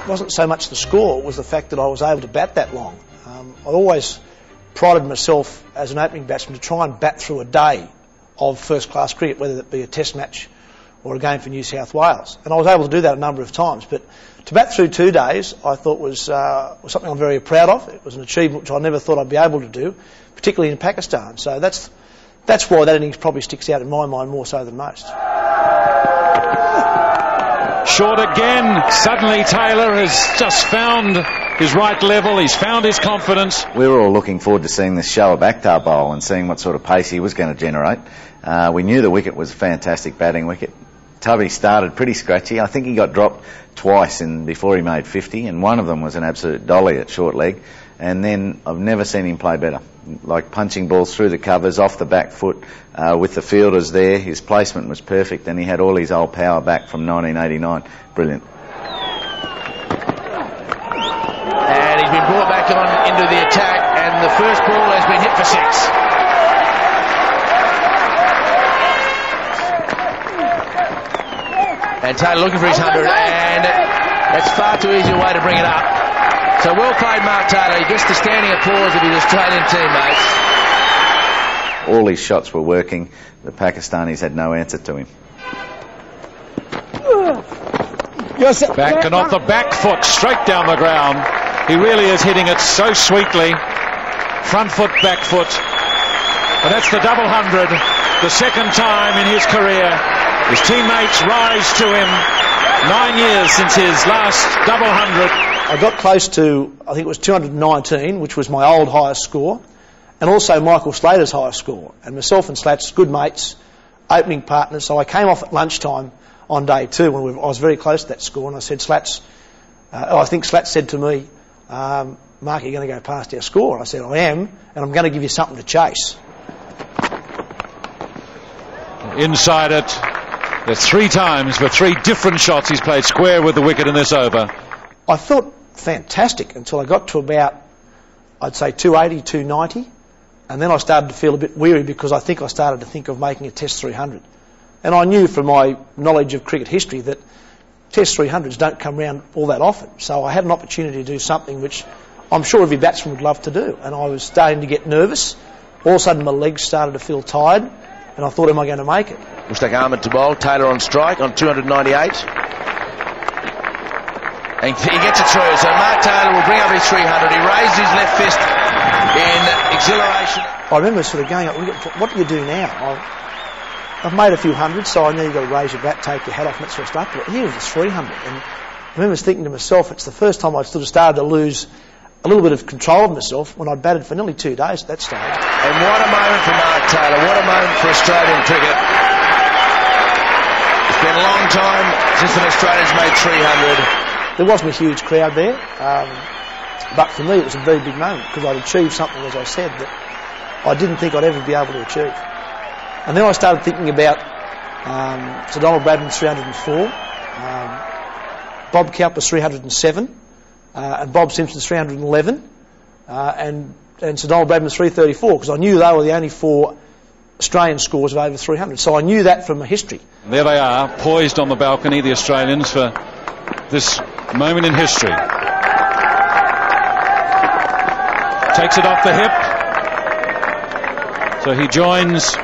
It wasn't so much the score, it was the fact that I was able to bat that long. I always prided myself as an opening batsman to try and bat through a day of first-class cricket, whether it be a test match or a game for New South Wales. And I was able to do that a number of times. But to bat through 2 days, I thought was something I'm very proud of. It was an achievement which I never thought I'd be able to do, particularly in Pakistan. So that's why that innings probably sticks out in my mind more so than most. Short again. Suddenly Taylor has just found his right level. He's found his confidence. We were all looking forward to seeing this Peshawar Bakhtar bowl and seeing what sort of pace he was going to generate. We knew the wicket was a fantastic batting wicket. Tubby started pretty scratchy. I think he got dropped twice before he made 50, and one of them was an absolute dolly at short leg. And then I've never seen him play better. Like punching balls through the covers, off the back foot, with the fielders there. His placement was perfect, and he had all his old power back from 1989. Brilliant. And he's been brought back on into the attack, and the first ball has been hit for 6. And Taylor looking for his 100, and that's far too easy a way to bring it up. So well played, Mark Taylor. He gets the standing applause of his Australian teammates. All his shots were working. The Pakistanis had no answer to him. Back and off the back foot, straight down the ground. He really is hitting it so sweetly. Front foot, back foot. And that's the double 100, the second time in his career. His teammates rise to him. 9 years since his last double 100. I got close to, I think it was 219, which was my old highest score, and also Michael Slater's highest score. And myself and Slats, good mates, opening partners. So I came off at lunchtime on day 2 when I was very close to that score, and I said, Slats, I think Slats said to me, Mark, are you going to go past our score? I said, I am, and I'm going to give you something to chase. Inside it. There's 3 times for 3 different shots he's played square with the wicket in this over. I felt fantastic until I got to about, I'd say 280, 290, and then I started to feel a bit weary because I think I started to think of making a Test 300. And I knew from my knowledge of cricket history that Test 300s don't come round all that often. So I had an opportunity to do something which I'm sure every batsman would love to do. And I was starting to get nervous. All of a sudden my legs started to feel tired, and I thought, am I going to make it? Mushtaq Ahmed to bowl. Taylor on strike on 298. And he gets it through. So Mark Taylor will bring up his 300. He raised his left fist in exhilaration. I remember sort of going, what do you do now? I've made a few hundreds, so I know you've got to raise your bat, take your hat off, and that sort of stuff. But here was 300. And I remember thinking to myself, it's the first time I sort of started to lose a little bit of control of myself when I'd batted for nearly 2 days at that stage. And what a moment for Mark Taylor. What a moment for Australian cricket. It's been a long time since an Australian's made 300. There wasn't a huge crowd there, but for me it was a very big moment because I'd achieved something, as I said, that I didn't think I'd ever be able to achieve. And then I started thinking about Sir Don Bradman's 304, Bob Cowper's 307, and Bob Simpson's 311, and Sir Don Bradman's 334, because I knew they were the only 4 Australian scores of over 300. So I knew that from my history. There they are, poised on the balcony, the Australians, for this moment in history. Takes it off the hip. So he joins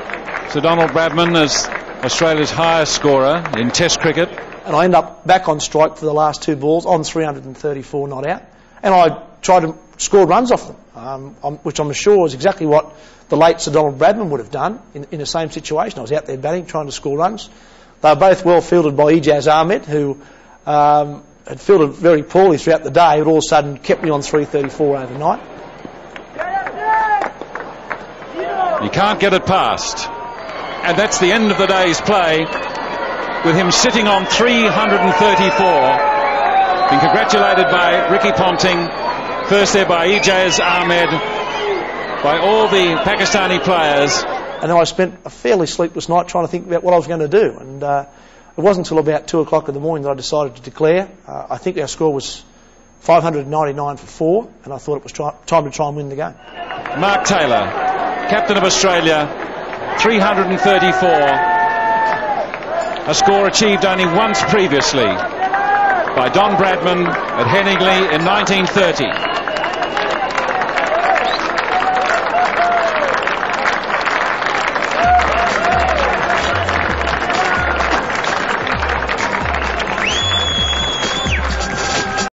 Sir Donald Bradman as Australia's highest scorer in Test cricket. And I end up back on strike for the last 2 balls on 334 not out. And I tried to score runs off them, which I'm sure is exactly what the late Sir Donald Bradman would have done in the same situation. I was out there batting, trying to score runs. They were both well fielded by Ijaz Ahmed, who had fielded very poorly throughout the day, but all of a sudden kept me on 334 overnight. He can't get it past. And that's the end of the day's play, with him sitting on 334. Being congratulated by Ricky Ponting, first there by Ijaz Ahmed, by all the Pakistani players. And then I spent a fairly sleepless night trying to think about what I was going to do. And it wasn't until about 2 o'clock in the morning that I decided to declare. I think our score was 599 for 4, and I thought it was time to try and win the game. Mark Taylor, captain of Australia, 334. a score achieved only once previously by Don Bradman at Henningley in 1930.